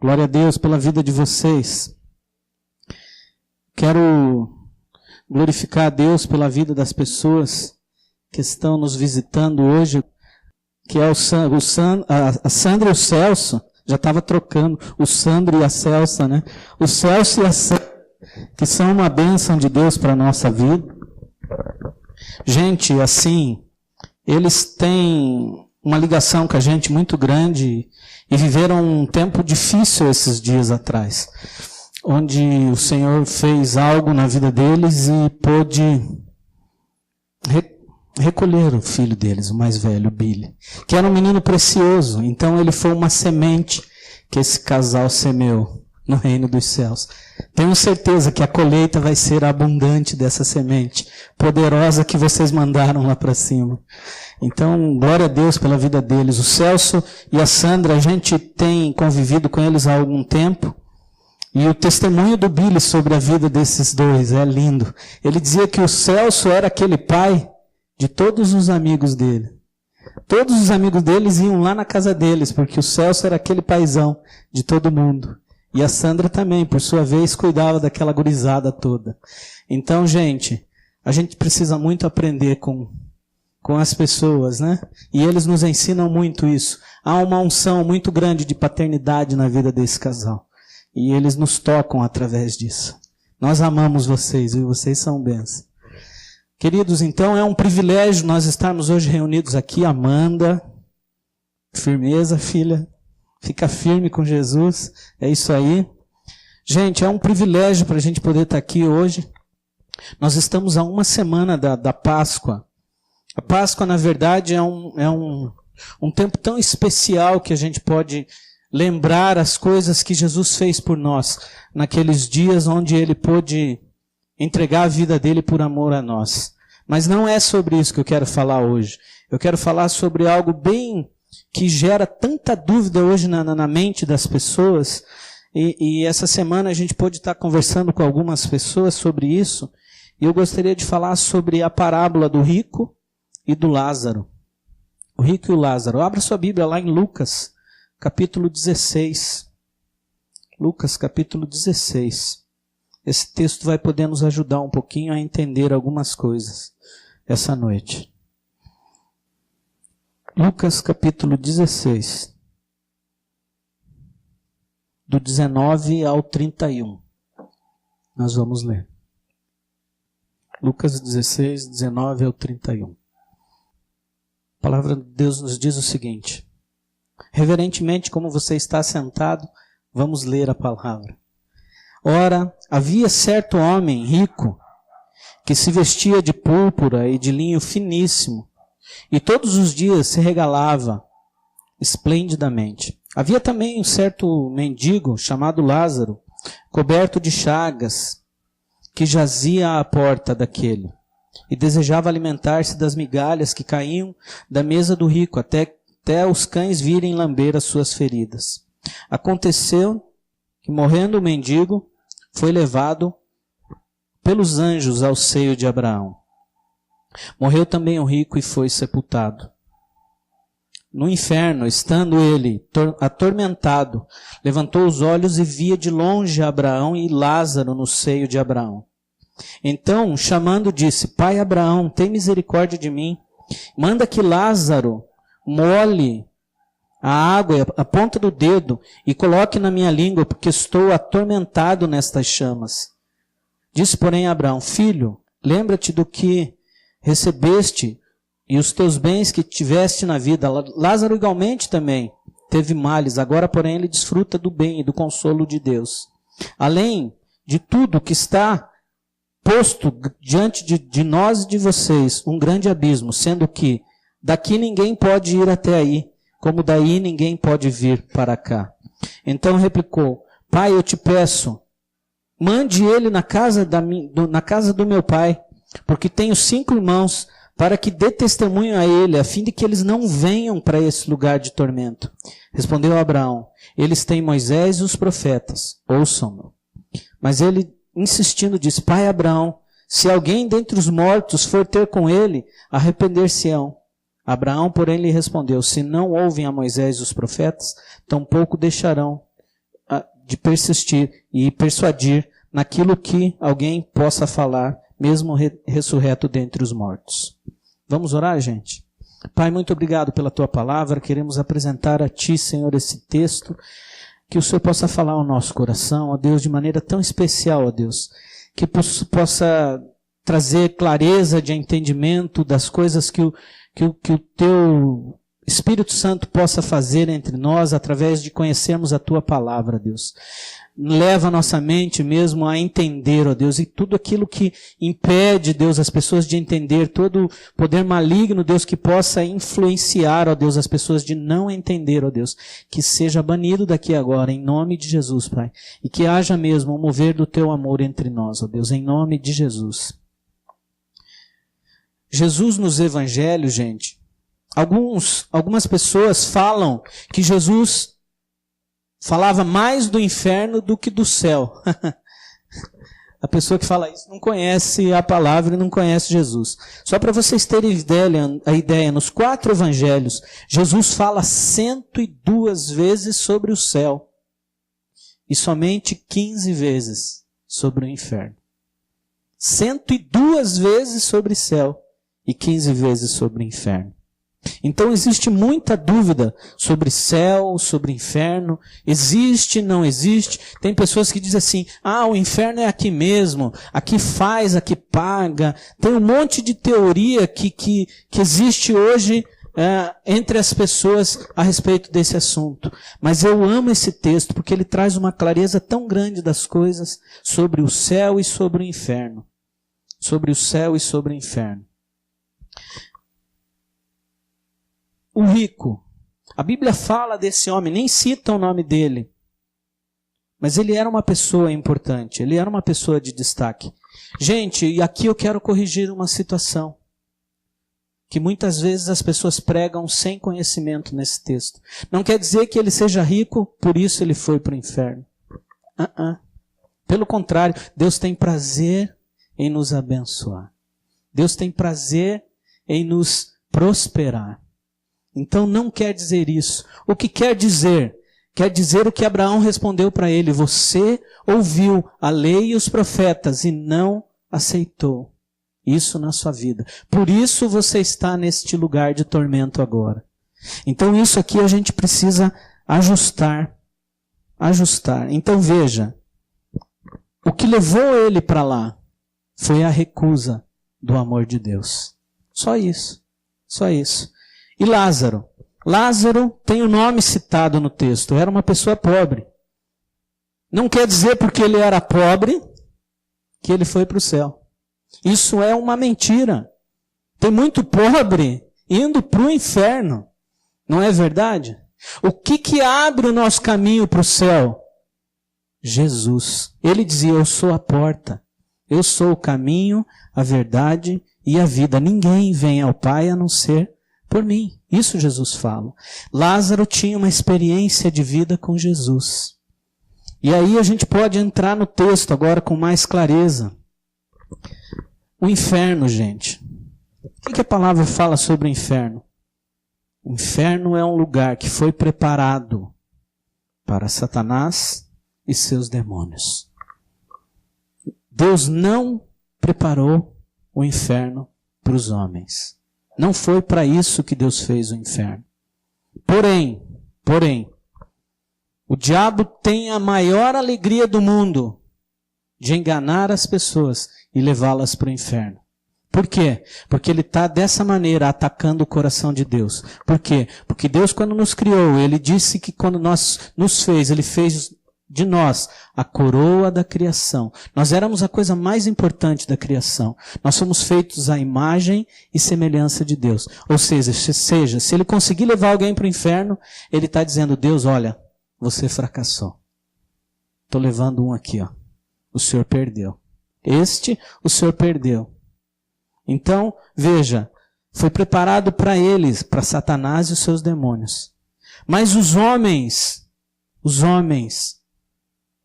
Glória a Deus pela vida de vocês. Quero glorificar a Deus pela vida das pessoas que estão nos visitando hoje, que é a Sandra e o Celso. Já estava trocando o Sandro e a Celsa, né? O Celso e a Sandra, que são uma bênção de Deus para a nossa vida. Gente, assim, eles têm uma ligação com a gente muito grande e viveram um tempo difícil esses dias atrás, onde o Senhor fez algo na vida deles e pôde recolher o filho deles, o mais velho, Billy, que era um menino precioso. Então ele foi uma semente que esse casal semeou no reino dos céus. Tenho certeza que a colheita vai ser abundante dessa semente poderosa que vocês mandaram lá para cima. Então, glória a Deus pela vida deles. O Celso e a Sandra, a gente tem convivido com eles há algum tempo. E o testemunho do Billy sobre a vida desses dois é lindo. Ele dizia que o Celso era aquele pai de todos os amigos dele. Todos os amigos deles iam lá na casa deles, porque o Celso era aquele paizão de todo mundo. E a Sandra também, por sua vez, cuidava daquela gurizada toda. Então, gente, a gente precisa muito aprender com as pessoas, né? E eles nos ensinam muito isso. Há uma unção muito grande de paternidade na vida desse casal. E eles nos tocam através disso. Nós amamos vocês, e vocês são bênçãos. Queridos, então é um privilégio nós estarmos hoje reunidos aqui. Amanda, firmeza, filha. Fica firme com Jesus. É isso aí. Gente, é um privilégio para a gente poder estar aqui hoje. Nós estamos a uma semana da Páscoa. A Páscoa, na verdade, é um tempo tão especial que a gente pode lembrar as coisas que Jesus fez por nós naqueles dias onde Ele pôde entregar a vida dele por amor a nós. Mas não é sobre isso que eu quero falar hoje. Eu quero falar sobre algo bem que gera tanta dúvida hoje na mente das pessoas. E essa semana a gente pôde estar conversando com algumas pessoas sobre isso. E eu gostaria de falar sobre a parábola do rico e do Lázaro. O rico e o Lázaro. Abra sua Bíblia lá em Lucas, capítulo 16. Lucas, capítulo 16. Esse texto vai poder nos ajudar um pouquinho a entender algumas coisas essa noite. Lucas, capítulo 16. Do 19 ao 31. Nós vamos ler. Lucas 16, 19 ao 31. A palavra de Deus nos diz o seguinte: reverentemente, como você está sentado, vamos ler a palavra. Ora, havia certo homem rico, que se vestia de púrpura e de linho finíssimo, e todos os dias se regalava esplendidamente. Havia também um certo mendigo, chamado Lázaro, coberto de chagas, que jazia à porta daquele, e desejava alimentar-se das migalhas que caíam da mesa do rico, até os cães virem lamber as suas feridas. Aconteceu que, morrendo o mendigo, foi levado pelos anjos ao seio de Abraão. Morreu também o rico e foi sepultado. No inferno, estando ele atormentado, levantou os olhos e via de longe Abraão e Lázaro no seio de Abraão. Então, chamando, disse: Pai Abraão, tem misericórdia de mim. Manda que Lázaro molhe a água, a ponta do dedo, e coloque na minha língua, porque estou atormentado nestas chamas. Disse, porém, Abraão: Filho, lembra-te do que recebeste e os teus bens que tiveste na vida. Lázaro igualmente também teve males, agora, porém, ele desfruta do bem e do consolo de Deus. Além de tudo que está posto diante de nós e de vocês, um grande abismo, sendo que daqui ninguém pode ir até aí, como daí ninguém pode vir para cá. Então replicou: Pai, eu te peço, mande ele na casa do meu pai, porque tenho 5 irmãos, para que dê testemunho a ele, a fim de que eles não venham para esse lugar de tormento. Respondeu Abraão: Eles têm Moisés e os profetas, ouçam-no. Mas ele, insistindo, disse: Pai Abraão, se alguém dentre os mortos for ter com ele, arrepender-se-ão. Abraão, porém, lhe respondeu: Se não ouvem a Moisés e os profetas, tampouco deixarão de persistir e persuadir naquilo que alguém possa falar, mesmo ressurreto dentre os mortos. Vamos orar, gente? Pai, muito obrigado pela tua palavra. Queremos apresentar a ti, Senhor, esse texto, que o Senhor possa falar ao nosso coração, ó Deus, de maneira tão especial, ó Deus, que possa trazer clareza de entendimento das coisas que o teu Espírito Santo possa fazer entre nós através de conhecermos a tua palavra, Deus. Leva a nossa mente mesmo a entender, ó Deus, e tudo aquilo que impede, Deus, as pessoas de entender, todo poder maligno, Deus, que possa influenciar, ó Deus, as pessoas de não entender, ó Deus, que seja banido daqui agora, em nome de Jesus, Pai, e que haja mesmo um mover do teu amor entre nós, ó Deus, em nome de Jesus. Jesus nos evangelhos, gente, algumas pessoas falam que Jesus falava mais do inferno do que do céu. A pessoa que fala isso não conhece a palavra e não conhece Jesus. Só para vocês terem a ideia, nos 4 evangelhos, Jesus fala 102 vezes sobre o céu e somente 15 vezes sobre o inferno. 102 vezes sobre o céu e 15 vezes sobre o inferno. Então existe muita dúvida sobre céu, sobre inferno, existe, não existe. Tem pessoas que dizem assim, o inferno é aqui mesmo, aqui faz, aqui paga. Tem um monte de teoria que existe hoje entre as pessoas a respeito desse assunto. Mas eu amo esse texto porque ele traz uma clareza tão grande das coisas sobre o céu e sobre o inferno. Sobre o céu e sobre o inferno. O rico, a Bíblia fala desse homem, nem cita o nome dele, mas ele era uma pessoa importante, ele era uma pessoa de destaque. Gente, e aqui eu quero corrigir uma situação, que muitas vezes as pessoas pregam sem conhecimento nesse texto. Não quer dizer que ele seja rico, por isso ele foi para o inferno. Pelo contrário, Deus tem prazer em nos abençoar. Deus tem prazer em nos prosperar. Então não quer dizer isso. O que quer dizer? Quer dizer o que Abraão respondeu para ele. Você ouviu a lei e os profetas e não aceitou isso na sua vida. Por isso você está neste lugar de tormento agora. Então isso aqui a gente precisa ajustar. Então veja, o que levou ele para lá foi a recusa do amor de Deus. Só isso. E Lázaro? Lázaro tem o nome citado no texto. Era uma pessoa pobre. Não quer dizer porque ele era pobre que ele foi para o céu. Isso é uma mentira. Tem muito pobre indo para o inferno. Não é verdade? O que abre o nosso caminho para o céu? Jesus. Ele dizia, eu sou a porta. Eu sou o caminho, a verdade e a vida. Ninguém vem ao Pai a não ser por mim. Isso Jesus fala. Lázaro tinha uma experiência de vida com Jesus. E aí a gente pode entrar no texto agora com mais clareza. O inferno, gente. O que a palavra fala sobre o inferno? O inferno é um lugar que foi preparado para Satanás e seus demônios. Deus não preparou o inferno para os homens. Não foi para isso que Deus fez o inferno. Porém, o diabo tem a maior alegria do mundo de enganar as pessoas e levá-las para o inferno. Por quê? Porque ele está dessa maneira atacando o coração de Deus. Por quê? Porque Deus, quando nos criou, ele disse que quando nos fez, ele fez de nós a coroa da criação. Nós éramos a coisa mais importante da criação. Nós somos feitos à imagem e semelhança de Deus. Ou seja, se ele conseguir levar alguém para o inferno, ele está dizendo, Deus, olha, você fracassou. Estou levando um aqui, ó. O Senhor perdeu. O Senhor perdeu. Então, veja, foi preparado para eles, para Satanás e os seus demônios. Mas os homens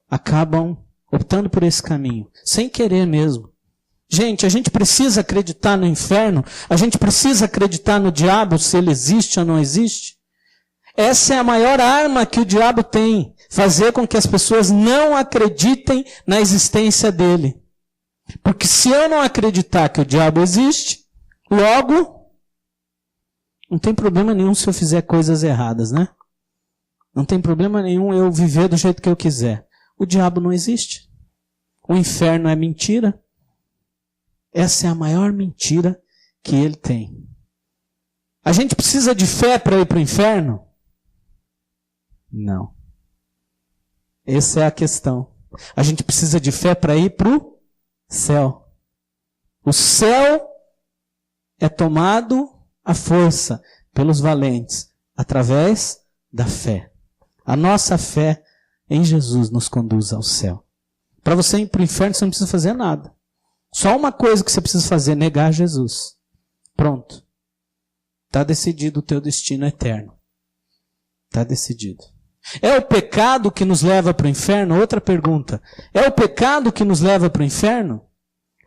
acabam optando por esse caminho, sem querer mesmo. Gente, a gente precisa acreditar no inferno, a gente precisa acreditar no diabo, se ele existe ou não existe. Essa é a maior arma que o diabo tem. Fazer com que as pessoas não acreditem na existência dele. Porque se eu não acreditar que o diabo existe, logo, não tem problema nenhum se eu fizer coisas erradas, né? Não tem problema nenhum eu viver do jeito que eu quiser. O diabo não existe. O inferno é mentira. Essa é a maior mentira que ele tem. A gente precisa de fé para ir para o inferno? Não. Essa é a questão. A gente precisa de fé para ir para o céu. O céu é tomado à força pelos valentes, através da fé. A nossa fé em Jesus nos conduz ao céu. Para você ir para o inferno, você não precisa fazer nada. Só uma coisa que você precisa fazer, negar Jesus. Pronto. Está decidido o teu destino eterno. Está decidido. É o pecado que nos leva para o inferno? Outra pergunta. É o pecado que nos leva para o inferno?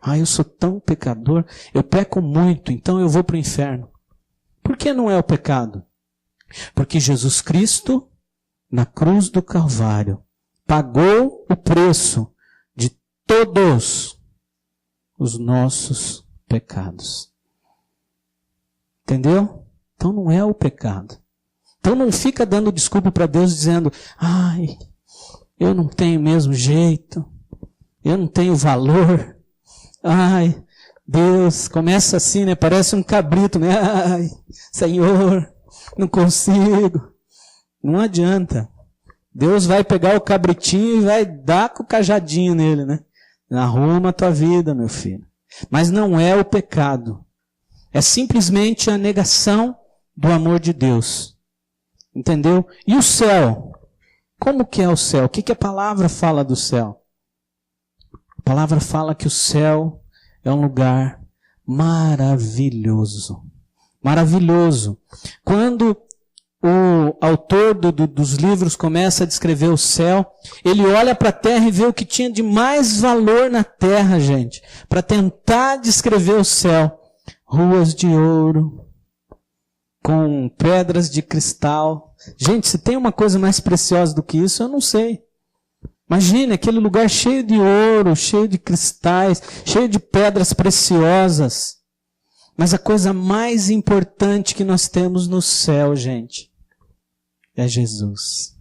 Eu sou tão pecador, eu peco muito, então eu vou para o inferno. Por que não é o pecado? Porque Jesus Cristo, na cruz do Calvário, pagou o preço de todos os nossos pecados. Entendeu? Então não é o pecado. Então não fica dando desculpa para Deus dizendo, eu não tenho o mesmo jeito, eu não tenho valor. Deus, começa assim, né? Parece um cabrito, né? Senhor, não consigo. Não adianta. Deus vai pegar o cabritinho e vai dar com o cajadinho nele, né? Arruma a tua vida, meu filho. Mas não é o pecado. É simplesmente a negação do amor de Deus. Entendeu? E o céu? Como que é o céu? O que a palavra fala do céu? A palavra fala que o céu é um lugar maravilhoso. Maravilhoso. Quando o autor dos livros começa a descrever o céu, ele olha para a terra e vê o que tinha de mais valor na terra, gente, para tentar descrever o céu. Ruas de ouro, com pedras de cristal. Gente, se tem uma coisa mais preciosa do que isso, eu não sei. Imagine aquele lugar cheio de ouro, cheio de cristais, cheio de pedras preciosas. Mas a coisa mais importante que nós temos no céu, gente, é Jesus.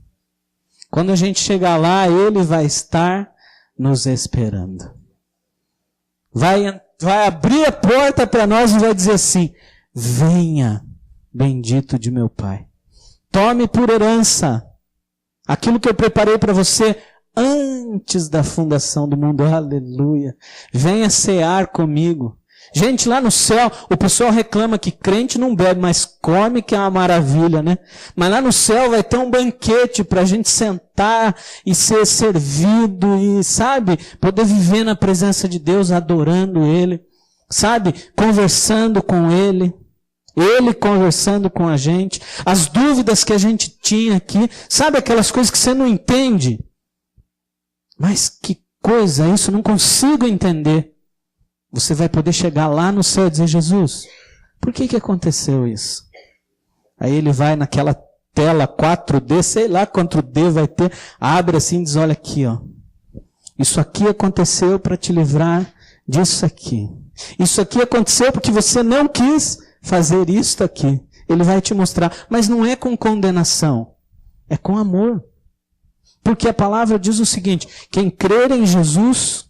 Quando a gente chegar lá, Ele vai estar nos esperando. Vai abrir a porta para nós e vai dizer assim, venha, bendito de meu Pai. Tome por herança aquilo que eu preparei para você antes da fundação do mundo. Aleluia. Venha cear comigo. Gente, lá no céu, o pessoal reclama que crente não bebe, mas come, que é uma maravilha, né? Mas lá no céu vai ter um banquete para a gente sentar e ser servido e, sabe, poder viver na presença de Deus, adorando Ele, sabe, conversando com Ele, Ele conversando com a gente, as dúvidas que a gente tinha aqui, sabe aquelas coisas que você não entende? Mas que coisa, isso não consigo entender. Você vai poder chegar lá no céu e dizer, Jesus, por que aconteceu isso? Aí ele vai naquela tela 4D, sei lá quanto D vai ter, abre assim e diz, olha aqui, ó. Isso aqui aconteceu para te livrar disso aqui. Isso aqui aconteceu porque você não quis fazer isto aqui. Ele vai te mostrar, mas não é com condenação, é com amor. Porque a palavra diz o seguinte, quem crer em Jesus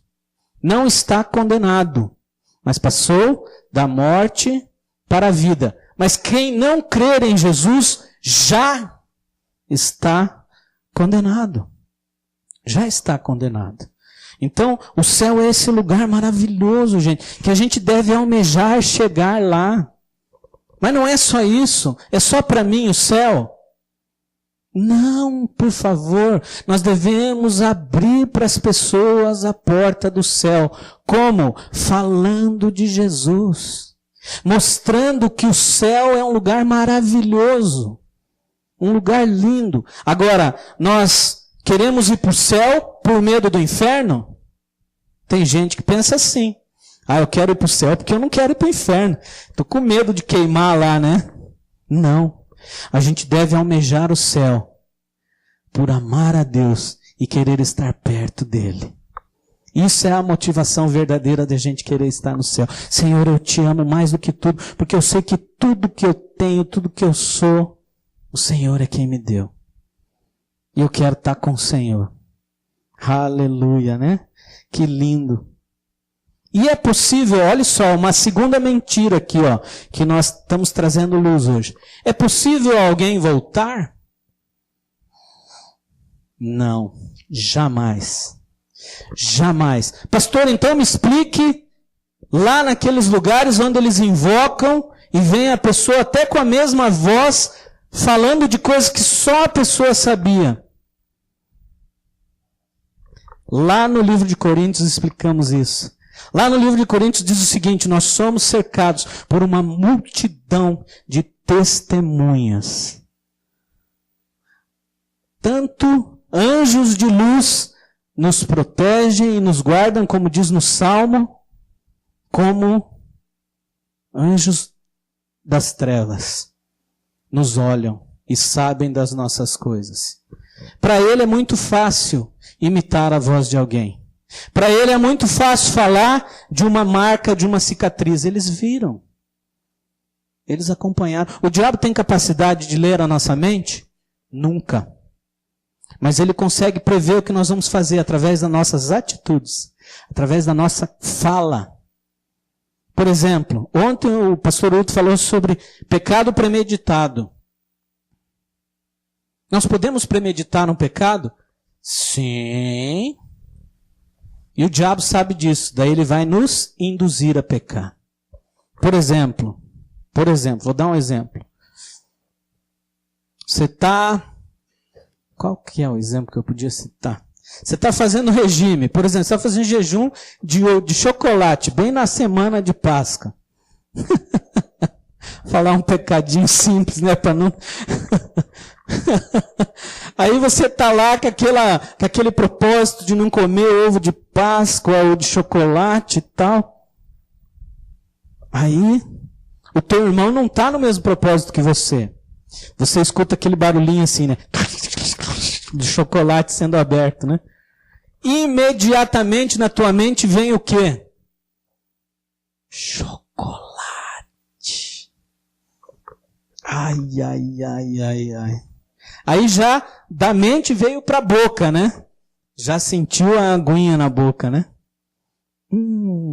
não está condenado, mas passou da morte para a vida. Mas quem não crer em Jesus já está condenado. Já está condenado. Então, o céu é esse lugar maravilhoso, gente, que a gente deve almejar chegar lá. Mas não é só isso, é só para mim o céu. Não, por favor, nós devemos abrir para as pessoas a porta do céu. Como? Falando de Jesus. Mostrando que o céu é um lugar maravilhoso. Um lugar lindo. Agora, nós queremos ir para o céu por medo do inferno? Tem gente que pensa assim. Eu quero ir para o céu porque eu não quero ir para o inferno. Estou com medo de queimar lá, né? Não. A gente deve almejar o céu por amar a Deus e querer estar perto dele. Isso é a motivação verdadeira de a gente querer estar no céu. Senhor, eu te amo mais do que tudo, porque eu sei que tudo que eu tenho, tudo que eu sou, o Senhor é quem me deu. E eu quero estar com o Senhor. Aleluia, né? Que lindo. E é possível, olha só, uma segunda mentira aqui, ó, que nós estamos trazendo luz hoje. É possível alguém voltar? Não, jamais. Jamais. Pastor, então me explique lá naqueles lugares onde eles invocam e vem a pessoa até com a mesma voz falando de coisas que só a pessoa sabia. Lá no livro de Coríntios explicamos isso. Lá no livro de Coríntios diz o seguinte: nós somos cercados por uma multidão de testemunhas. Tanto anjos de luz nos protegem e nos guardam, como diz no Salmo, como anjos das trevas nos olham e sabem das nossas coisas. Para ele é muito fácil imitar a voz de alguém. Para ele é muito fácil falar de uma marca, de uma cicatriz. Eles viram. Eles acompanharam. O diabo tem capacidade de ler a nossa mente? Nunca. Mas ele consegue prever o que nós vamos fazer através das nossas atitudes, através da nossa fala. Por exemplo, ontem o pastor Uto falou sobre pecado premeditado. Nós podemos premeditar um pecado? Sim. E o diabo sabe disso. Daí ele vai nos induzir a pecar. Por exemplo, vou dar um exemplo. Você está... Qual que é o exemplo que eu podia citar? Você está fazendo regime. Por exemplo, você está fazendo jejum de chocolate, bem na semana de Páscoa. Falar um pecadinho simples, né? Para não... Aí você está lá com aquele propósito de não comer ovo de Páscoa ou de chocolate e tal. Aí o teu irmão não está no mesmo propósito que você. Você escuta aquele barulhinho assim, né? De chocolate sendo aberto, né? Imediatamente na tua mente vem o quê? Chocolate. Ai. Aí já da mente veio para a boca, né? Já sentiu a aguinha na boca, né?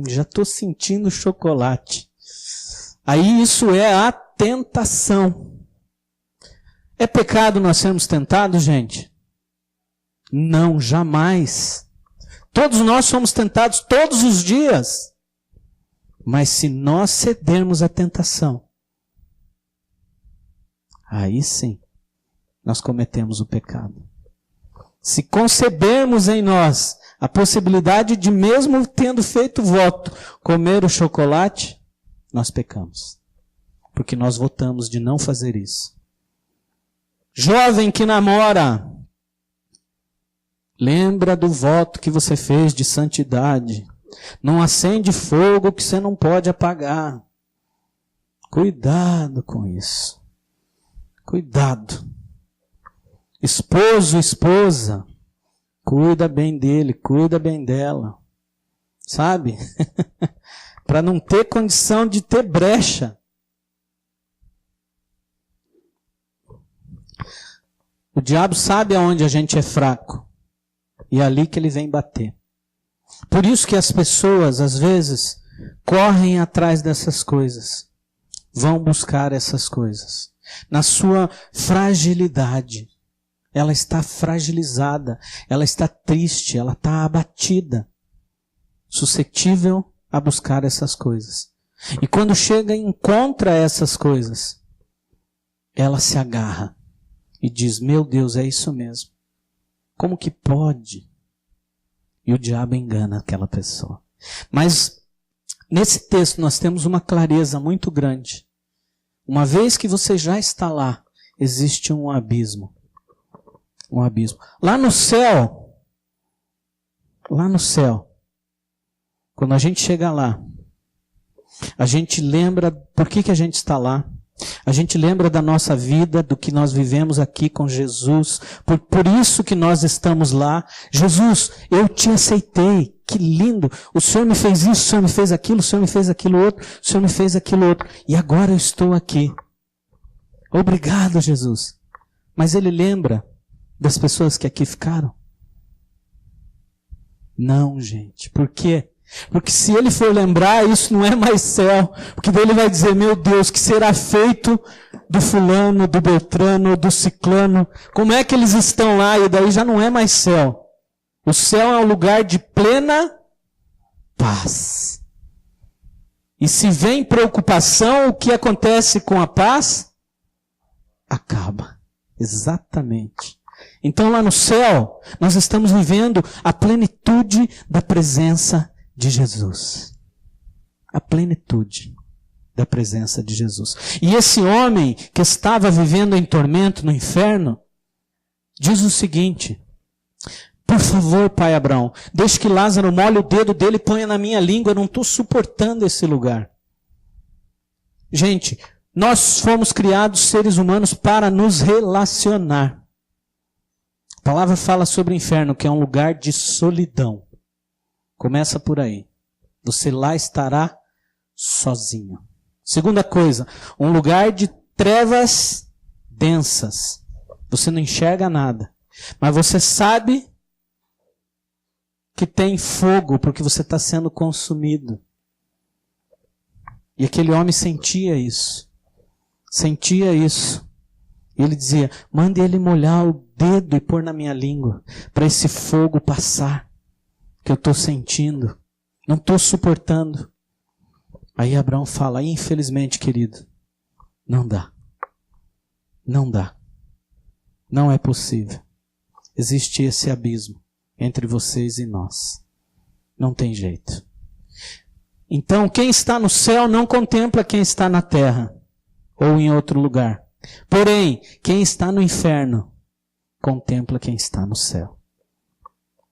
Já estou sentindo chocolate. Aí isso é a tentação. É pecado nós sermos tentados, gente? Não, jamais. Todos nós somos tentados todos os dias. Mas se nós cedermos à tentação, aí sim, nós cometemos o pecado. Se concebermos em nós a possibilidade de, mesmo tendo feito voto, comer o chocolate, nós pecamos. Porque nós votamos de não fazer isso. Jovem que namora, lembra do voto que você fez de santidade. Não acende fogo que você não pode apagar. Cuidado com isso. Cuidado. Esposo, esposa, cuida bem dele, cuida bem dela. Sabe? Para não ter condição de ter brecha. O diabo sabe aonde a gente é fraco. E é ali que ele vem bater. Por isso que as pessoas, às vezes, correm atrás dessas coisas. Vão buscar essas coisas. Na sua fragilidade. Ela está fragilizada. Ela está triste. Ela está abatida. Suscetível a buscar essas coisas. E quando chega e encontra essas coisas, ela se agarra. E diz, meu Deus, é isso mesmo. Como que pode? E o diabo engana aquela pessoa. Mas, nesse texto, nós temos uma clareza muito grande. Uma vez que você já está lá, existe um abismo. Um abismo. Lá no céu, quando a gente chega lá, a gente lembra por que a gente está lá. A gente lembra da nossa vida, do que nós vivemos aqui com Jesus. Por isso que nós estamos lá. Jesus, eu te aceitei. Que lindo. O Senhor me fez isso, o Senhor me fez aquilo, o Senhor me fez aquilo outro, o Senhor me fez aquilo outro. E agora eu estou aqui. Obrigado, Jesus. Mas ele lembra das pessoas que aqui ficaram? Não, gente. Por quê? Porque se ele for lembrar, isso não é mais céu. Porque daí ele vai dizer, meu Deus, que será feito do fulano, do beltrano, do ciclano? Como é que eles estão lá? E daí já não é mais céu. O céu é um lugar de plena paz. E se vem preocupação, o que acontece com a paz? Acaba. Exatamente. Então lá no céu, nós estamos vivendo a plenitude da presença de Jesus. A plenitude da presença de Jesus. E esse homem que estava vivendo em tormento no inferno, diz o seguinte: por favor, pai Abraão, deixe que Lázaro molhe o dedo dele e ponha na minha língua, eu não estou suportando esse lugar. Gente, nós fomos criados, seres humanos, para nos relacionar. A palavra fala sobre o inferno, que é um lugar de solidão. Começa por aí. Você lá estará sozinho. Segunda coisa, um lugar de trevas densas. Você não enxerga nada. Mas você sabe que tem fogo, porque você está sendo consumido. E aquele homem sentia isso. Sentia isso. E ele dizia, mande ele molhar o dedo e pôr na minha língua, para esse fogo passar. Que eu estou sentindo, não estou suportando. Aí Abraão fala, infelizmente, querido, não dá. Não dá. Não é possível. Existe esse abismo entre vocês e nós. Não tem jeito. Então, quem está no céu não contempla quem está na terra ou em outro lugar. Porém, quem está no inferno contempla quem está no céu.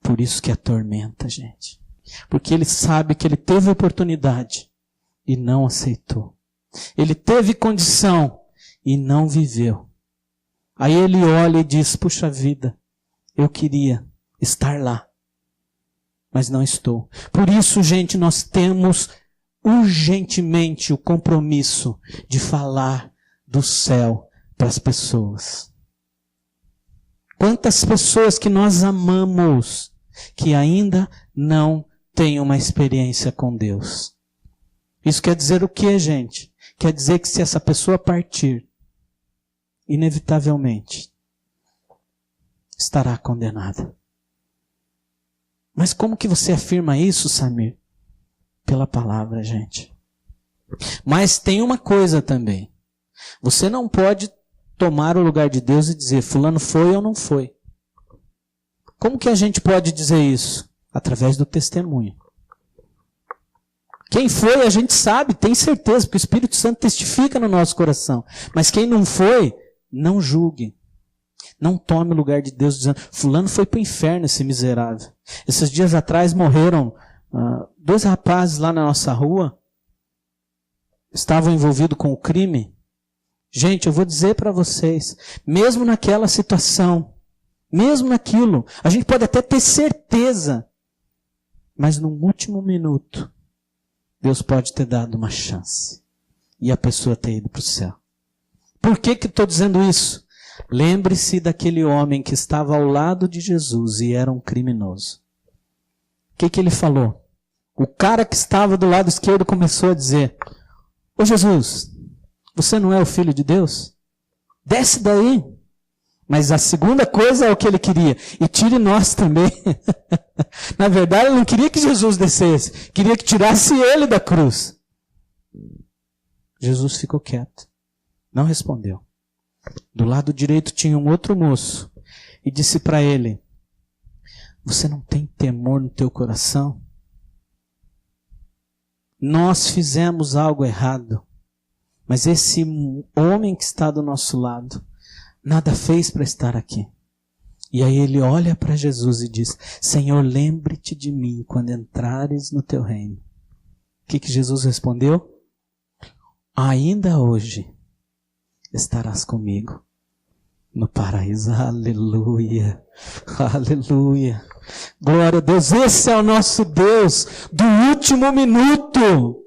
Por isso que atormenta, gente. Porque ele sabe que ele teve oportunidade e não aceitou. Ele teve condição e não viveu. Aí ele olha e diz, puxa vida, eu queria estar lá, mas não estou. Por isso, gente, nós temos urgentemente o compromisso de falar do céu para as pessoas. Quantas pessoas que nós amamos que ainda não têm uma experiência com Deus. Isso quer dizer o quê, gente? Quer dizer que se essa pessoa partir, inevitavelmente, estará condenada. Mas como que você afirma isso, Samir? Pela palavra, gente. Mas tem uma coisa também. Você não pode tomar o lugar de Deus e dizer, fulano foi ou não foi. Como que a gente pode dizer isso? Através do testemunho. Quem foi, a gente sabe, tem certeza, porque o Espírito Santo testifica no nosso coração. Mas quem não foi, não julgue. Não tome o lugar de Deus dizendo, fulano foi para o inferno, esse miserável. Esses dias atrás morreram 2 rapazes lá na nossa rua, estavam envolvidos com o crime. Gente, eu vou dizer para vocês, mesmo naquela situação, mesmo naquilo, a gente pode até ter certeza, mas no último minuto, Deus pode ter dado uma chance e a pessoa ter ido para o céu. Por que estou dizendo isso? Lembre-se daquele homem que estava ao lado de Jesus e era um criminoso. O que ele falou? O cara que estava do lado esquerdo começou a dizer, ô Jesus, você não é o Filho de Deus? Desce daí. Mas a segunda coisa é o que ele queria. E tire nós também. Na verdade, ele não queria que Jesus descesse. Queria que tirasse ele da cruz. Jesus ficou quieto. Não respondeu. Do lado direito tinha um outro moço. E disse para ele, você não tem temor no teu coração? Nós fizemos algo errado. Mas esse homem que está do nosso lado nada fez para estar aqui. E aí ele olha para Jesus e diz, Senhor, lembre-te de mim quando entrares no teu reino. O que Jesus respondeu? Ainda hoje estarás comigo no paraíso. Aleluia, aleluia. Glória a Deus, esse é o nosso Deus do último minuto.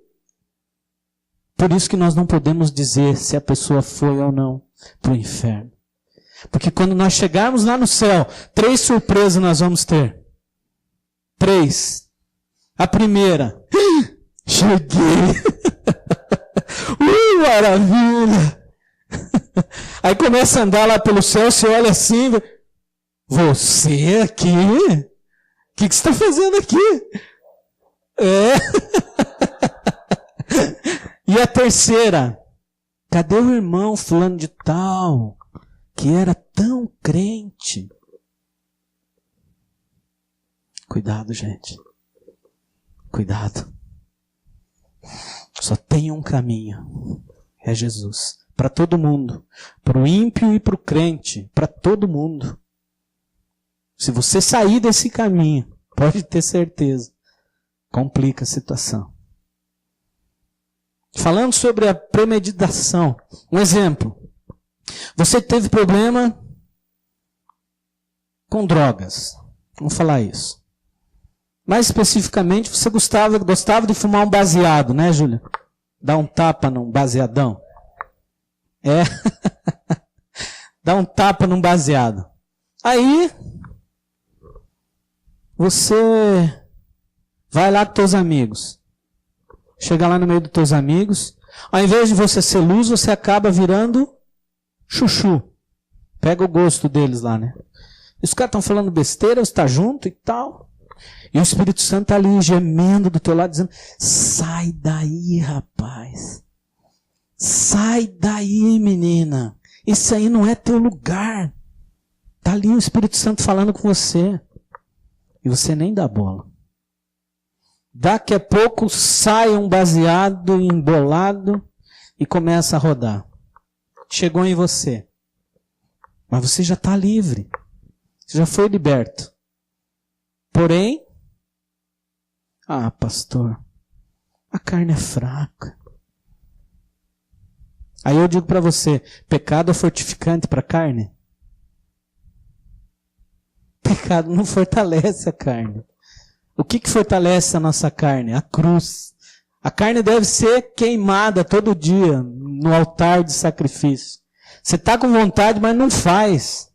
Por isso que nós não podemos dizer se a pessoa foi ou não para o inferno. Porque quando nós chegarmos lá no céu, 3 surpresas nós vamos ter. 3. A primeira, cheguei. Maravilha. Aí começa a andar lá pelo céu, você olha assim, você aqui? O que você está fazendo aqui? E a terceira, cadê o irmão fulano de tal, que era tão crente? Cuidado, gente. Cuidado. Só tem um caminho. É Jesus. Para todo mundo. Para o ímpio e para o crente. Para todo mundo. Se você sair desse caminho, pode ter certeza, complica a situação. Falando sobre a premeditação. Um exemplo. Você teve problema com drogas. Vamos falar isso. Mais especificamente, você gostava de fumar um baseado, né, Júlia? Dar um tapa num baseadão. Dá um tapa num baseado. Aí, você vai lá com teus amigos. Chega lá no meio dos teus amigos. Ao invés de você ser luz, você acaba virando chuchu. Pega o gosto deles lá, né? E os caras estão falando besteira, você está junto e tal. E o Espírito Santo está ali gemendo do teu lado, dizendo, sai daí, rapaz. Sai daí, menina. Isso aí não é teu lugar. Está ali o Espírito Santo falando com você. E você nem dá bola. Daqui a pouco sai um baseado embolado e começa a rodar. Chegou em você. Mas você já está livre. Você já foi liberto. Porém, pastor, a carne é fraca. Aí eu digo para você, pecado é fortificante para a carne? Pecado não fortalece a carne. O que fortalece a nossa carne? A cruz. A carne deve ser queimada todo dia no altar de sacrifício. Você está com vontade, mas não faz.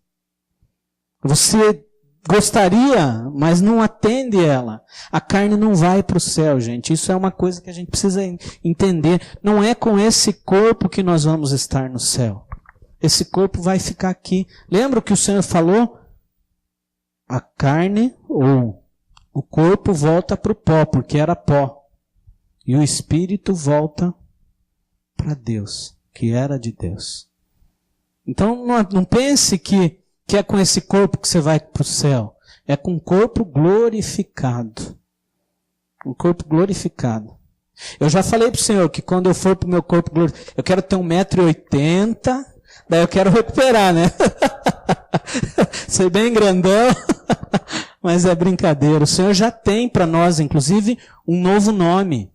Você gostaria, mas não atende ela. A carne não vai para o céu, gente. Isso é uma coisa que a gente precisa entender. Não é com esse corpo que nós vamos estar no céu. Esse corpo vai ficar aqui. Lembra o que o Senhor falou? A carne ou o corpo volta para o pó, porque era pó. E o espírito volta para Deus, que era de Deus. Então não pense que é com esse corpo que você vai para o céu. É com um corpo glorificado. Um corpo glorificado. Eu já falei para o Senhor que quando eu for para o meu corpo glorificado, eu quero ter 1,80 m, daí eu quero recuperar, né? Ser bem grandão. Mas é brincadeira. O Senhor já tem para nós, inclusive, um novo nome.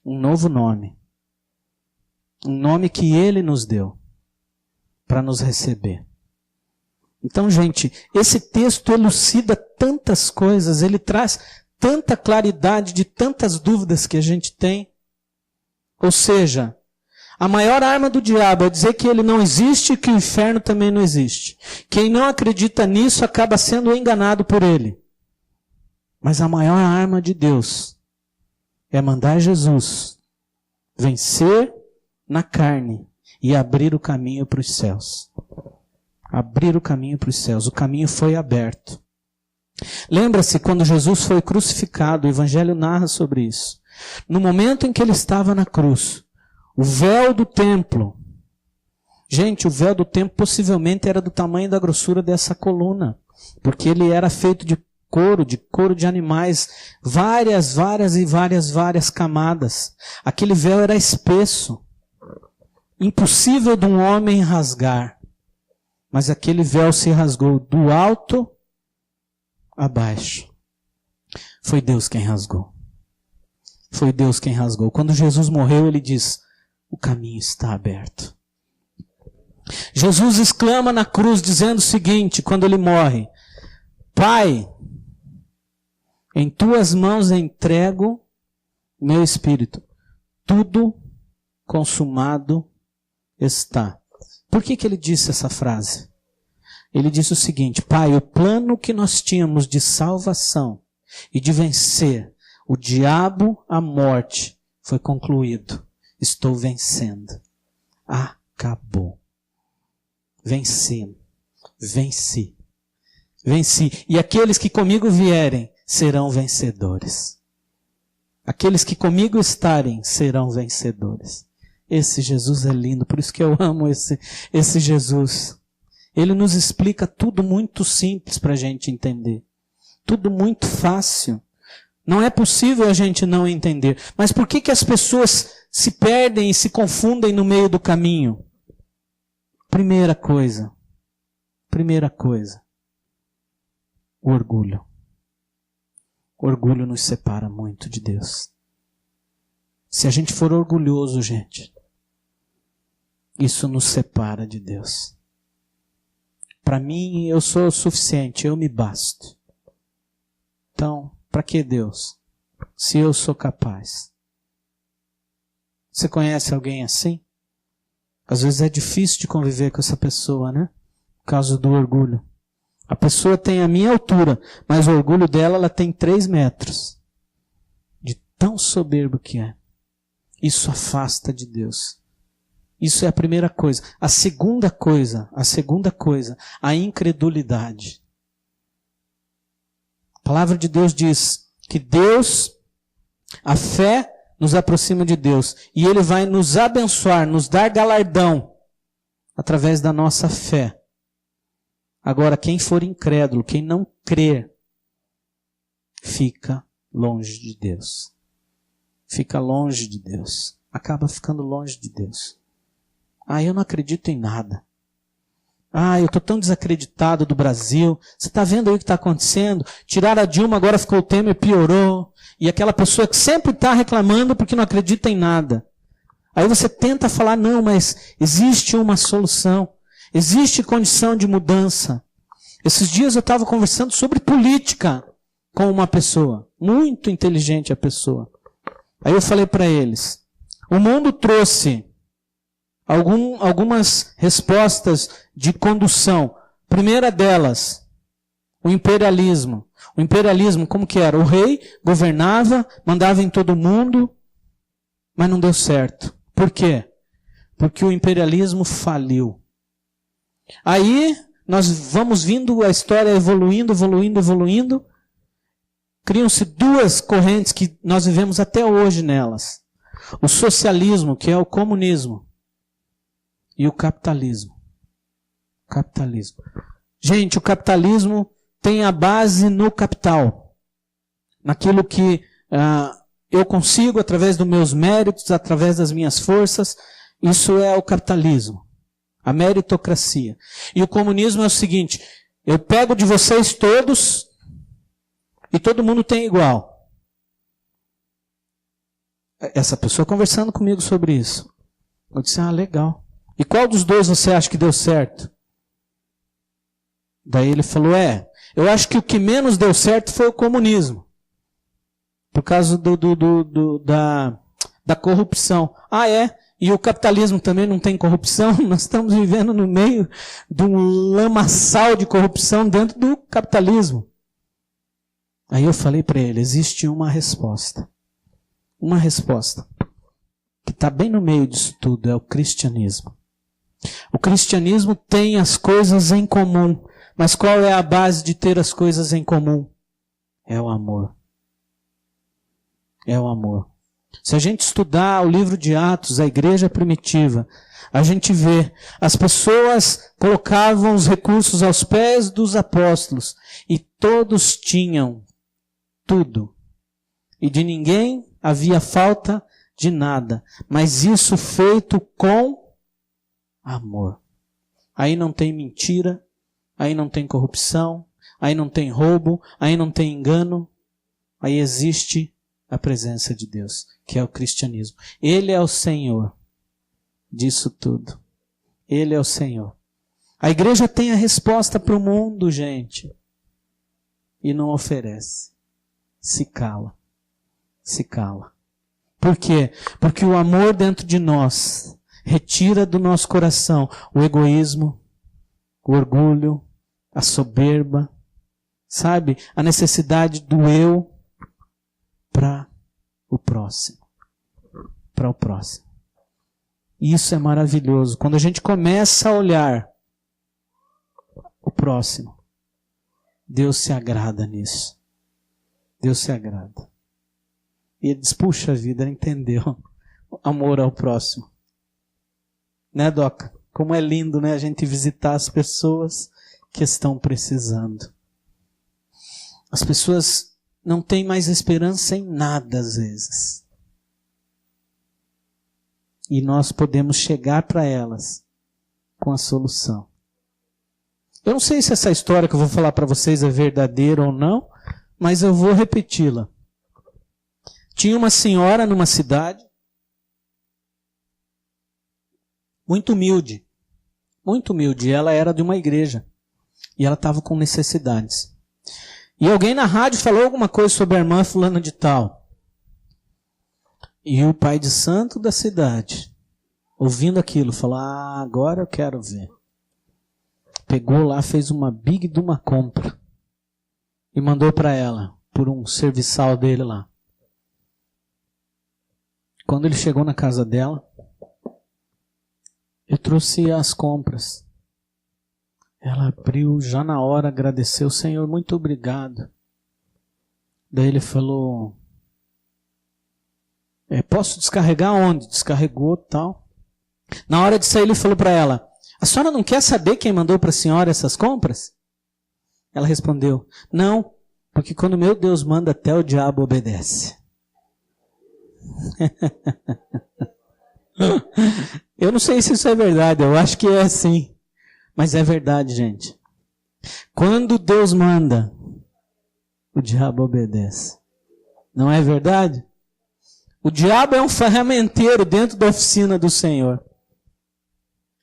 Um novo nome. Um nome que Ele nos deu para nos receber. Então, gente, esse texto elucida tantas coisas, ele traz tanta claridade de tantas dúvidas que a gente tem. Ou seja, a maior arma do diabo é dizer que ele não existe e que o inferno também não existe. Quem não acredita nisso acaba sendo enganado por ele. Mas a maior arma de Deus é mandar Jesus vencer na carne e abrir o caminho para os céus. Abrir o caminho para os céus. O caminho foi aberto. Lembra-se quando Jesus foi crucificado, o Evangelho narra sobre isso. No momento em que ele estava na cruz, o véu do templo, gente, o véu do templo possivelmente era do tamanho da grossura dessa coluna, porque ele era feito de couro de animais, várias camadas. Aquele véu era espesso, impossível de um homem rasgar. Mas aquele véu se rasgou do alto a baixo. Foi Deus quem rasgou. Foi Deus quem rasgou. Quando Jesus morreu, ele diz, o caminho está aberto. Jesus exclama na cruz dizendo o seguinte, quando ele morre: Pai, em tuas mãos entrego meu espírito. Tudo consumado está. Por que ele disse essa frase? Ele disse o seguinte: Pai, o plano que nós tínhamos de salvação e de vencer o diabo, a morte, foi concluído. Estou vencendo. Acabou. Venci. Venci. Venci. E aqueles que comigo vierem serão vencedores. Aqueles que comigo estarem serão vencedores. Esse Jesus é lindo, por isso que eu amo esse Jesus. Ele nos explica tudo muito simples para a gente entender. Tudo muito fácil. Não é possível a gente não entender. Mas por que as pessoas se perdem e se confundem no meio do caminho? Primeira coisa. O orgulho. O orgulho nos separa muito de Deus. Se a gente for orgulhoso, gente, isso nos separa de Deus. Para mim, eu sou o suficiente, eu me basto. Então, para que Deus? Se eu sou capaz. Você conhece alguém assim? Às vezes é difícil de conviver com essa pessoa, né? Por causa do orgulho. A pessoa tem a minha altura, mas o orgulho dela, ela tem 3 metros. De tão soberbo que é. Isso afasta de Deus. Isso é a primeira coisa. A segunda coisa, a incredulidade. A palavra de Deus diz que Deus, a fé nos aproxima de Deus. E Ele vai nos abençoar, nos dar galardão através da nossa fé. Agora, quem for incrédulo, quem não crer, fica longe de Deus. Fica longe de Deus. Acaba ficando longe de Deus. Eu não acredito em nada. Eu estou tão desacreditado do Brasil. Você está vendo aí o que está acontecendo? Tiraram a Dilma, agora ficou o Temer, piorou. E aquela pessoa que sempre está reclamando porque não acredita em nada. Aí você tenta falar, não, mas existe uma solução. Existe condição de mudança. Esses dias eu estava conversando sobre política com uma pessoa. Muito inteligente a pessoa. Aí eu falei para eles, o mundo trouxe algumas respostas de condução. Primeira delas, o imperialismo. O imperialismo, como que era? O rei governava, mandava em todo mundo, mas não deu certo. Por quê? Porque o imperialismo faliu. Aí, nós vamos vindo, a história evoluindo. Criam-se 2 correntes que nós vivemos até hoje nelas. O socialismo, que é o comunismo, e o capitalismo. Gente, o capitalismo tem a base no capital. Naquilo que eu consigo através dos meus méritos, através das minhas forças. Isso é o capitalismo. A meritocracia. E o comunismo é o seguinte: eu pego de vocês todos e todo mundo tem igual. Essa pessoa conversando comigo sobre isso. Eu disse, legal. E qual dos 2 você acha que deu certo? Daí ele falou, eu acho que o que menos deu certo foi o comunismo. Por causa da corrupção. E o capitalismo também não tem corrupção? Nós estamos vivendo no meio de um lamaçal de corrupção dentro do capitalismo. Aí eu falei para ele, existe uma resposta. Uma resposta. Que está bem no meio disso tudo, é o cristianismo. O cristianismo tem as coisas em comum. Mas qual é a base de ter as coisas em comum? É o amor. É o amor. Se a gente estudar o livro de Atos, a igreja primitiva, a gente vê, as pessoas colocavam os recursos aos pés dos apóstolos e todos tinham tudo. E de ninguém havia falta de nada. Mas isso feito com amor. Aí não tem mentira, aí não tem corrupção, aí não tem roubo, aí não tem engano. Aí existe a presença de Deus, que é o cristianismo. Ele é o Senhor disso tudo. Ele é o Senhor. A igreja tem a resposta para o mundo, gente. E não oferece. Se cala. Se cala. Por quê? Porque o amor dentro de nós retira do nosso coração o egoísmo, o orgulho, a soberba, sabe? A necessidade do eu para o próximo. Para o próximo. E isso é maravilhoso. Quando a gente começa a olhar o próximo, Deus se agrada nisso. Deus se agrada. E ele diz, puxa vida, ele entendeu. Amor ao próximo. Né, Doca? Como é lindo, né, a gente visitar as pessoas que estão precisando. As pessoas não têm mais esperança em nada, às vezes. E nós podemos chegar para elas com a solução. Eu não sei se essa história que eu vou falar para vocês é verdadeira ou não, mas eu vou repeti-la. Tinha uma senhora numa cidade, muito humilde, ela era de uma igreja, e ela estava com necessidades. E alguém na rádio falou alguma coisa sobre a irmã fulana de tal. E o pai de santo da cidade, ouvindo aquilo, falou, agora eu quero ver. Pegou lá, fez uma big de uma compra, e mandou para ela, por um serviçal dele lá. Quando ele chegou na casa dela, eu trouxe as compras. Ela abriu, já na hora agradeceu, Senhor, muito obrigado. Daí ele falou, posso descarregar onde? Descarregou tal. Na hora de sair ele falou para ela, a senhora não quer saber quem mandou para a senhora essas compras? Ela respondeu, não, porque quando meu Deus manda até o diabo obedece. Eu não sei se isso é verdade, eu acho que é assim. Mas é verdade, gente. Quando Deus manda, o diabo obedece. Não é verdade? O diabo é um ferramenteiro dentro da oficina do Senhor.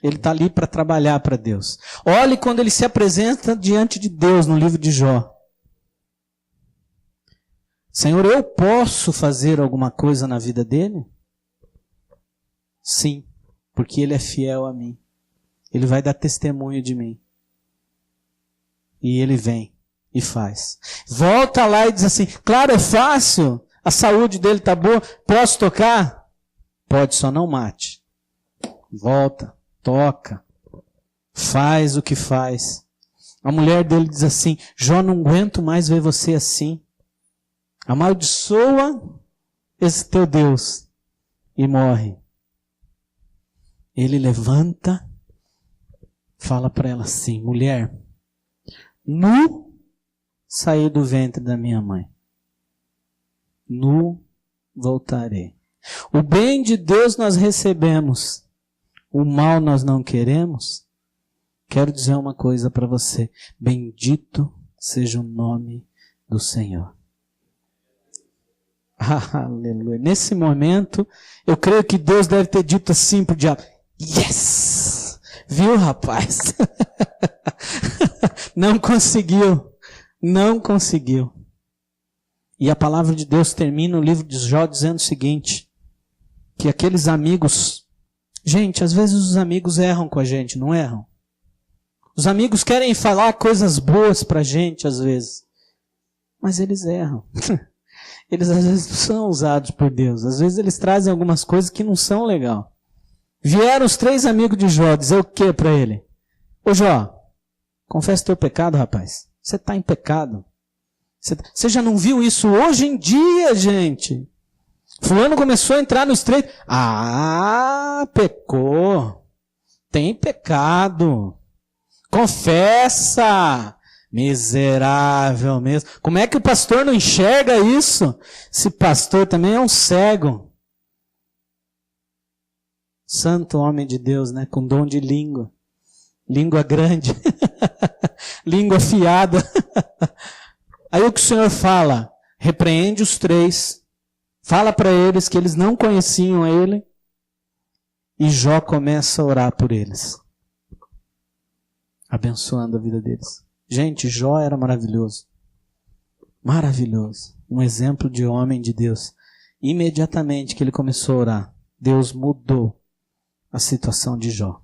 Ele está ali para trabalhar para Deus. Olhe quando ele se apresenta diante de Deus no livro de Jó. Senhor, eu posso fazer alguma coisa na vida dele? Sim, porque ele é fiel a mim. Ele vai dar testemunho de mim. E ele vem e faz. Volta lá e diz assim, claro, é fácil, a saúde dele está boa, posso tocar? Pode, só não mate. Volta, toca, faz o que faz. A mulher dele diz assim, Jó, não aguento mais ver você assim. Amaldiçoa esse teu Deus e morre. Ele levanta, fala para ela assim, mulher, nu saí do ventre da minha mãe, nu voltarei. O bem de Deus nós recebemos, o mal nós não queremos. Quero dizer uma coisa para você, bendito seja o nome do Senhor. Aleluia. Nesse momento, eu creio que Deus deve ter dito assim pro diabo, yes! Viu, rapaz? Não conseguiu. Não conseguiu. E a palavra de Deus termina o livro de Jó dizendo o seguinte, que aqueles amigos, gente, às vezes os amigos erram com a gente, não erram? Os amigos querem falar coisas boas pra gente, às vezes. Mas eles erram. Eles às vezes são usados por Deus. Às vezes eles trazem algumas coisas que não são legal. Vieram os 3 amigos de Jó dizer o que para ele? Ô Jó, confessa teu pecado, rapaz. Você está em pecado. Você já não viu isso hoje em dia, gente? Fulano começou a entrar no estreito. Pecou. Tem pecado. Confessa. Miserável mesmo. Como é que o pastor não enxerga isso? Esse pastor também é um cego. Santo homem de Deus, né? Com dom de língua. Língua grande. Língua afiada. Aí o que o Senhor fala? Repreende os 3. Fala para eles que eles não conheciam ele. E Jó começa a orar por eles. abençoando a vida deles. Gente, Jó era maravilhoso. Maravilhoso. Um exemplo de homem de Deus. Imediatamente que ele começou a orar, Deus mudou a situação de Jó.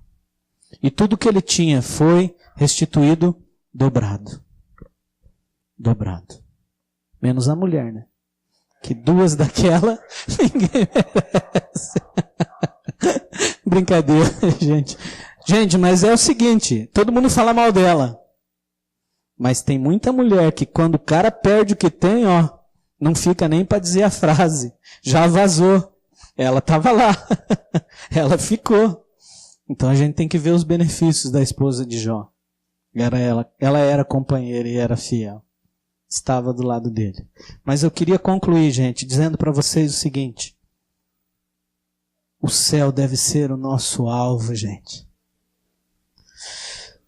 E tudo que ele tinha foi restituído dobrado. Dobrado. Menos a mulher, né? Que duas daquela ninguém merece. Brincadeira, gente. Gente, mas é o seguinte, todo mundo fala mal dela. Mas tem muita mulher que quando o cara perde o que tem, ó, não fica nem para dizer a frase. Já vazou. Ela estava lá. Ela ficou. Então a gente tem que ver os benefícios da esposa de Jó. Ela era companheira e era fiel. Estava do lado dele. Mas eu queria concluir, gente, dizendo para vocês o seguinte. O céu deve ser o nosso alvo, gente.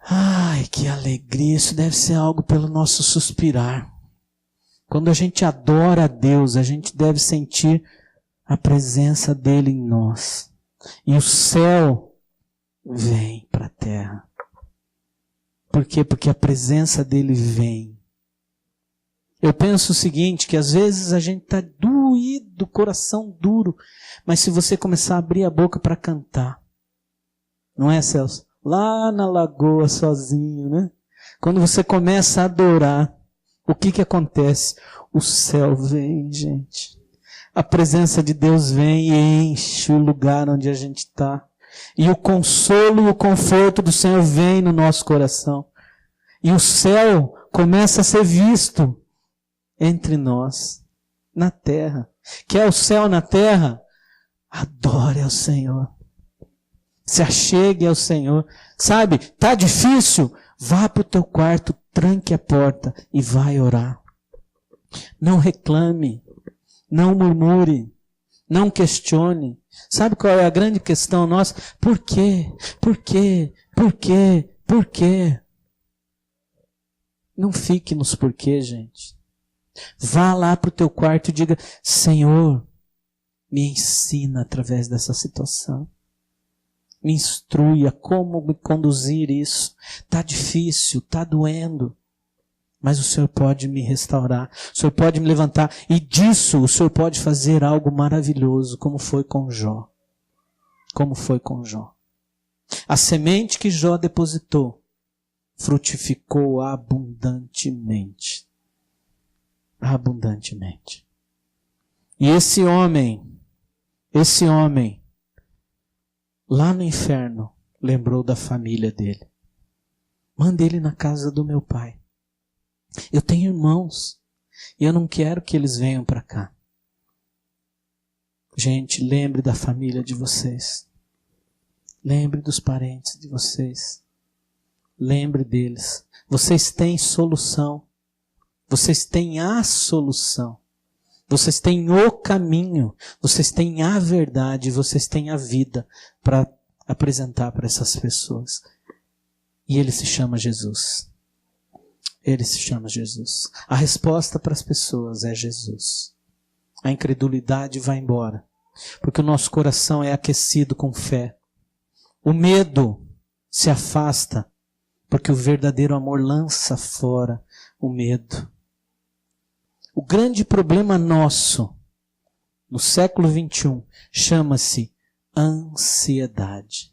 Ai, que alegria. Isso deve ser algo pelo nosso suspirar. Quando a gente adora a Deus, a gente deve sentir a presença dele em nós. E o céu vem para a terra. Por quê? Porque a presença dele vem. Eu penso o seguinte, que às vezes a gente está doído, coração duro, mas se você começar a abrir a boca para cantar, não é, Celso? Lá na lagoa sozinho, né? Quando você começa a adorar, o que acontece? O céu vem, gente. A presença de Deus vem e enche o lugar onde a gente está. E o consolo e o conforto do Senhor vem no nosso coração. E o céu começa a ser visto entre nós, na terra. Quer o céu na terra? Adore ao Senhor. Se achegue ao Senhor. Sabe, tá difícil? Vá para o teu quarto, tranque a porta e vai orar. Não reclame, não murmure, não questione. Sabe qual é a grande questão nossa? Por quê? Por quê? Por quê? Por quê? Não fique nos porquê, gente. Vá lá para o teu quarto e diga, Senhor, me ensina através dessa situação. Me instrui a como me conduzir isso. Está difícil, está doendo. Mas o Senhor pode me restaurar. O Senhor pode me levantar. E disso o Senhor pode fazer algo maravilhoso, como foi com Jó. Como foi com Jó. A semente que Jó depositou frutificou abundantemente. Abundantemente. E esse homem, lá no inferno, lembrou da família dele. Manda ele na casa do meu pai. Eu tenho irmãos e eu não quero que eles venham para cá. Gente, lembre da família de vocês. Lembre dos parentes de vocês. Lembre deles. Vocês têm solução. Vocês têm a solução. Vocês têm o caminho, vocês têm a verdade, vocês têm a vida para apresentar para essas pessoas. E ele se chama Jesus. Ele se chama Jesus. A resposta para as pessoas é Jesus. A incredulidade vai embora, porque o nosso coração é aquecido com fé. O medo se afasta, porque o verdadeiro amor lança fora o medo. O grande problema nosso, no século 21, chama-se ansiedade.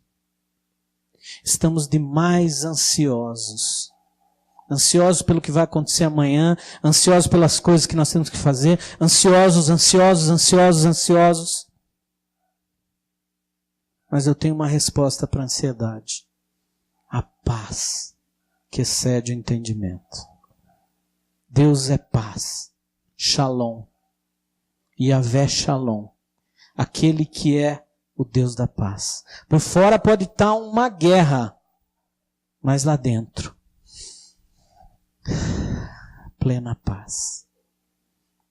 Estamos demais ansiosos. Ansiosos pelo que vai acontecer amanhã, ansiosos pelas coisas que nós temos que fazer, ansiosos. Mas eu tenho uma resposta para a ansiedade. A paz que excede o entendimento. Deus é paz. Shalom, Yahvé Shalom, aquele que é o Deus da paz. Por fora pode estar uma guerra, mas lá dentro, plena paz.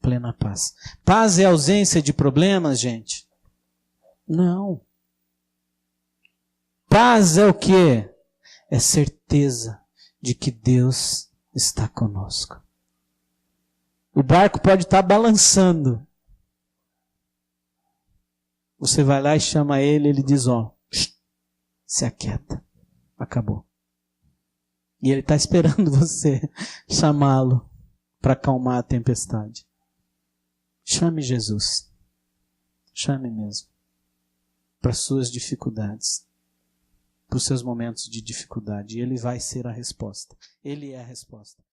Plena paz. Paz é ausência de problemas, gente? Não. Paz é o quê? É certeza de que Deus está conosco. O barco pode estar balançando. Você vai lá e chama ele, ele diz, se aquieta. Acabou. E Ele está esperando você chamá-lo para acalmar a tempestade. Chame Jesus. Chame mesmo. Para suas dificuldades. Para os seus momentos de dificuldade. E Ele vai ser a resposta. Ele é a resposta.